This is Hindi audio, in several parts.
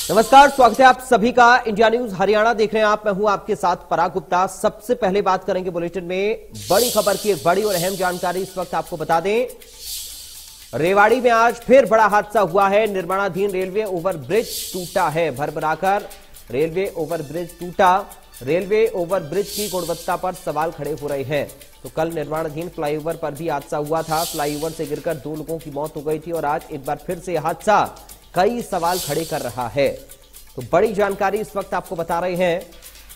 नमस्कार, स्वागत है आप सभी का इंडिया न्यूज हरियाणा देख रहे हैं आप। मैं हूं आपके साथ पराग गुप्ता। सबसे पहले बात करेंगे बुलेटिन में बड़ी खबर की एक बड़ी और अहम जानकारी इस वक्त आपको बता दें। रेवाड़ी में आज फिर बड़ा हादसा हुआ है। निर्माणाधीन रेलवे ओवरब्रिज टूटा है। भरभराकर रेलवे ओवरब्रिज टूटा। रेलवे ओवरब्रिज की गुणवत्ता पर सवाल खड़े हो रहे हैं। तो कल निर्माणाधीन फ्लाईओवर पर भी हादसा हुआ था। फ्लाईओवर से गिरकर 2 लोगों की मौत हो गई थी और आज एक बार फिर से हादसा कई सवाल खड़े कर रहा है। तो बड़ी जानकारी इस वक्त आपको बता रहे हैं।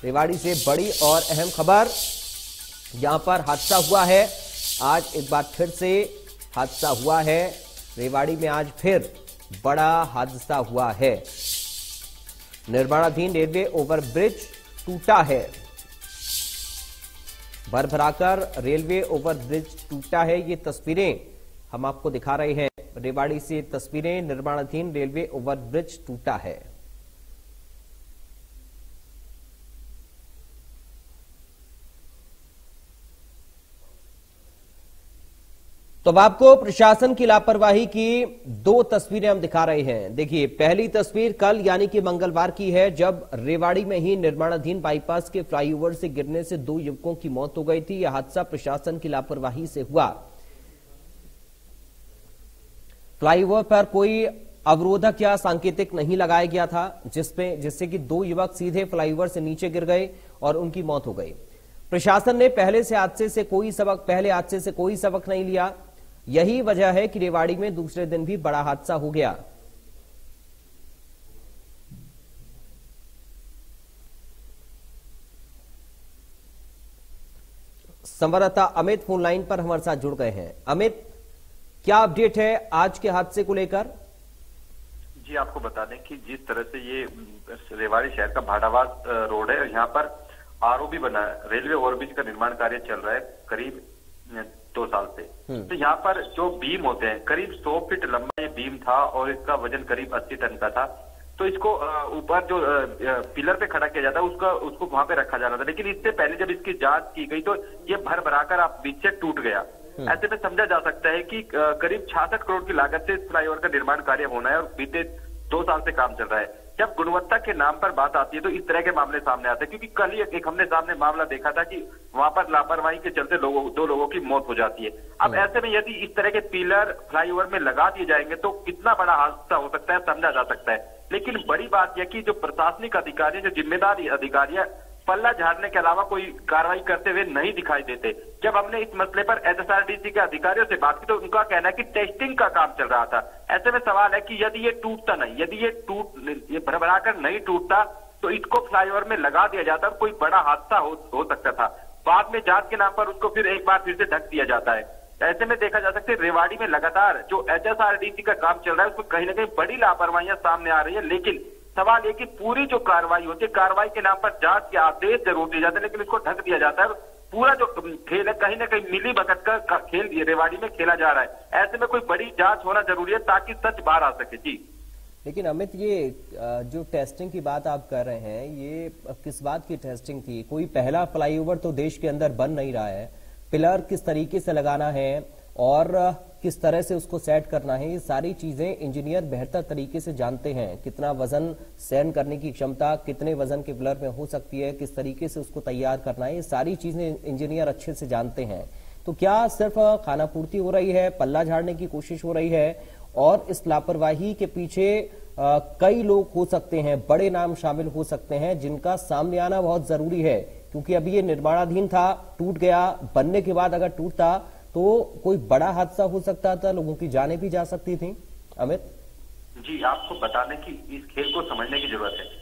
रेवाड़ी से बड़ी और अहम खबर, यहां पर हादसा हुआ है। आज एक बार फिर से हादसा हुआ है। रेवाड़ी में आज फिर बड़ा हादसा हुआ है। निर्माणाधीन रेलवे ओवरब्रिज टूटा है। भरभराकर रेलवे ओवरब्रिज टूटा है। ये तस्वीरें हम आपको दिखा रहे हैं। रेवाड़ी से तस्वीरें, निर्माणाधीन रेलवे ओवरब्रिज टूटा है। तो अब आपको प्रशासन की लापरवाही की 2 तस्वीरें हम दिखा रहे हैं। देखिए, पहली तस्वीर कल यानी कि मंगलवार की है, जब रेवाड़ी में ही निर्माणाधीन बाईपास के फ्लाईओवर से गिरने से 2 युवकों की मौत हो गई थी। यह हादसा प्रशासन की लापरवाही से हुआ। फ्लाईओवर पर कोई अवरोधक या सांकेतिक नहीं लगाया गया था, जिससे कि 2 युवक सीधे फ्लाईओवर से नीचे गिर गए और उनकी मौत हो गई। प्रशासन ने पहले हादसे से कोई सबक नहीं लिया। यही वजह है कि रेवाड़ी में दूसरे दिन भी बड़ा हादसा हो गया। संवाददाता अमित फोन लाइन पर हमारे साथ जुड़ गए हैं। अमित, क्या अपडेट है आज के हादसे को लेकर? जी, आपको बता दें कि जिस तरह से ये रेवाड़ी शहर का भाड़ावास रोड है, यहाँ पर आरओबी बना है। रेलवे ओवरब्रिज का निर्माण कार्य चल रहा है करीब 2 साल से। तो यहाँ पर जो बीम होते हैं, करीब 100 फीट लंबा ये बीम था और इसका वजन करीब 80 टन का था। तो इसको ऊपर जो पिलर पे खड़ा किया जाता है उसको वहां पे रखा जाना था। लेकिन इससे पहले जब इसकी जांच की गई तो ये भरभराकर आप बीच से टूट गया। ऐसे में समझा जा सकता है कि करीब 66 करोड़ की लागत से इस फ्लाईओवर का निर्माण कार्य होना है और बीते 2 साल से काम चल रहा है। जब गुणवत्ता के नाम पर बात आती है तो इस तरह के मामले सामने आते हैं, क्योंकि कल ही एक हमने सामने मामला देखा था कि वहां पर लापरवाही के चलते 2 लोगों की मौत हो जाती है। अब ऐसे में यदि इस तरह के पिलर फ्लाईओवर में लगा दिए जाएंगे तो कितना बड़ा हादसा हो सकता है समझा जा सकता है। लेकिन बड़ी बात यह कि जो प्रशासनिक अधिकारी, जो जिम्मेदार अधिकारी है, पल्ला झाड़ने के अलावा कोई कार्रवाई करते हुए नहीं दिखाई देते। जब हमने इस मसले पर एचएसआरटीसी के अधिकारियों से बात की तो उनका कहना है कि टेस्टिंग का काम चल रहा था। ऐसे में सवाल है कि यदि ये टूटता नहीं, यदि ये भरभराकर नहीं टूटता तो इसको फ्लाईओवर में लगा दिया जाता, कोई बड़ा हादसा हो सकता था। बाद में जांच के नाम पर उसको फिर एक बार फिर से ढक दिया जाता है। ऐसे में देखा जा सकता है रेवाड़ी में लगातार जो एचएसआरटीसी का काम चल रहा है उसमें कहीं ना कहीं बड़ी लापरवाहियां सामने आ रही है। लेकिन सवाल ये कि पूरी जो कार्रवाई होती है, कार्रवाई के नाम पर जांच के आदेश जरूर दिए जाते हैं, लेकिन इसको ढक दिया जाता है। पूरा जो खेल है कहीं ना कहीं मिली भगत का खेल रेवाड़ी में खेला जा रहा है। ऐसे में कोई बड़ी जांच होना जरूरी है ताकि सच बाहर आ सके। जी, लेकिन अमित, ये जो टेस्टिंग की बात आप कर रहे हैं, ये किस बात की टेस्टिंग थी? कोई पहला फ्लाईओवर तो देश के अंदर बन नहीं रहा है। पिलर किस तरीके से लगाना है और किस तरह से उसको सेट करना है, ये सारी चीजें इंजीनियर बेहतर तरीके से जानते हैं। कितना वजन सहन करने की क्षमता, कितने वजन के पिलर में हो सकती है, किस तरीके से उसको तैयार करना है, ये सारी चीजें इंजीनियर अच्छे से जानते हैं। तो क्या सिर्फ खानापूर्ति हो रही है, पल्ला झाड़ने की कोशिश हो रही है? और इस लापरवाही के पीछे कई लोग हो सकते हैं, बड़े नाम शामिल हो सकते हैं, जिनका सामने आना बहुत जरूरी है। क्योंकि अभी ये निर्माणाधीन था, टूट गया, बनने के बाद अगर टूटता तो कोई बड़ा हादसा हो सकता था, लोगों की जानें भी जा सकती थी। अमित जी, आपको बताने की इस खेल को समझने की जरूरत है।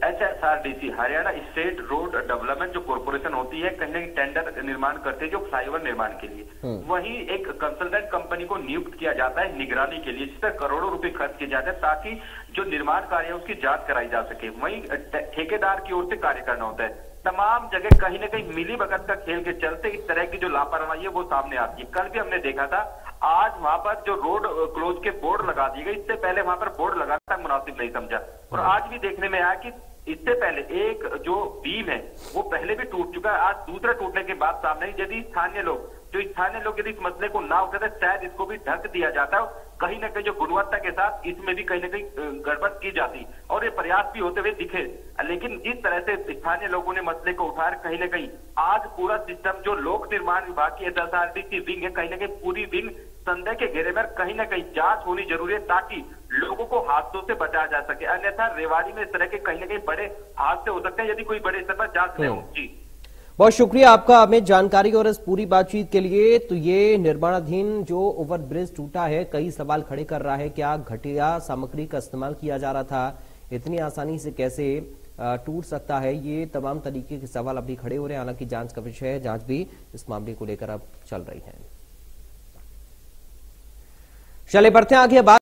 एचएसआरटीसी हरियाणा स्टेट रोड डेवलपमेंट जो कॉर्पोरेशन होती है, कहीं ना कहीं टेंडर निर्माण करते हैं जो फ्लाईओवर निर्माण के लिए। वहीं एक कंसल्टेंट कंपनी को नियुक्त किया जाता है निगरानी के लिए, जिस पर करोड़ों रुपए खर्च किए जाते हैं ताकि जो निर्माण कार्य है उसकी जांच कराई जा सके। वहीं ठेकेदार की ओर से कार्य करना होता है। तमाम जगह कहीं ना कहीं मिली भगत का खेल के चलते इस तरह की जो लापरवाही है वो सामने आती है। कल भी हमने देखा था, आज वहां पर जो रोड क्लोज के बोर्ड लगा दिए गए, इससे पहले वहां पर बोर्ड लगाना मुनासिब नहीं समझा। और आज भी देखने में आया कि इससे पहले एक जो बीम है वो पहले भी टूट चुका है, आज दूसरा टूटने के बाद सामने। यदि स्थानीय लोग यदि इस मसले को ना उठाते शायद इसको भी ढक दिया जाता है। कहीं ना कहीं जो गुणवत्ता के साथ इसमें भी कहीं ना कहीं गड़बड़ की जाती और ये प्रयास भी होते हुए दिखे। लेकिन जिस तरह से स्थानीय लोगों ने मसले को उठाया, कहीं ना कहीं आज पूरा सिस्टम जो लोक निर्माण विभाग की एसएसआरडी की विंग है, कहीं ना कहीं पूरी विंग संदेह के घेरे में, कहीं ना कहीं जांच होनी जरूरी है ताकि लोगों को हादसों से बचाया जा सके। अन्यथा रेवाड़ी में इस तरह के कहीं ना कहीं बड़े हादसे हो सकते हैं यदि कोई बड़े स्तर पर जांच न हो। जी बहुत शुक्रिया आपका हमें जानकारी और इस पूरी बातचीत के लिए। तो ये निर्माणाधीन जो ओवरब्रिज टूटा है, कई सवाल खड़े कर रहा है। क्या घटिया सामग्री का इस्तेमाल किया जा रहा था? इतनी आसानी से कैसे टूट सकता है? ये तमाम तरीके के सवाल अभी खड़े हो रहे हैं। हालांकि जांच का विषय है, जांच भी इस मामले को लेकर अब चल रही है। चले बढ़ते हैं आगे।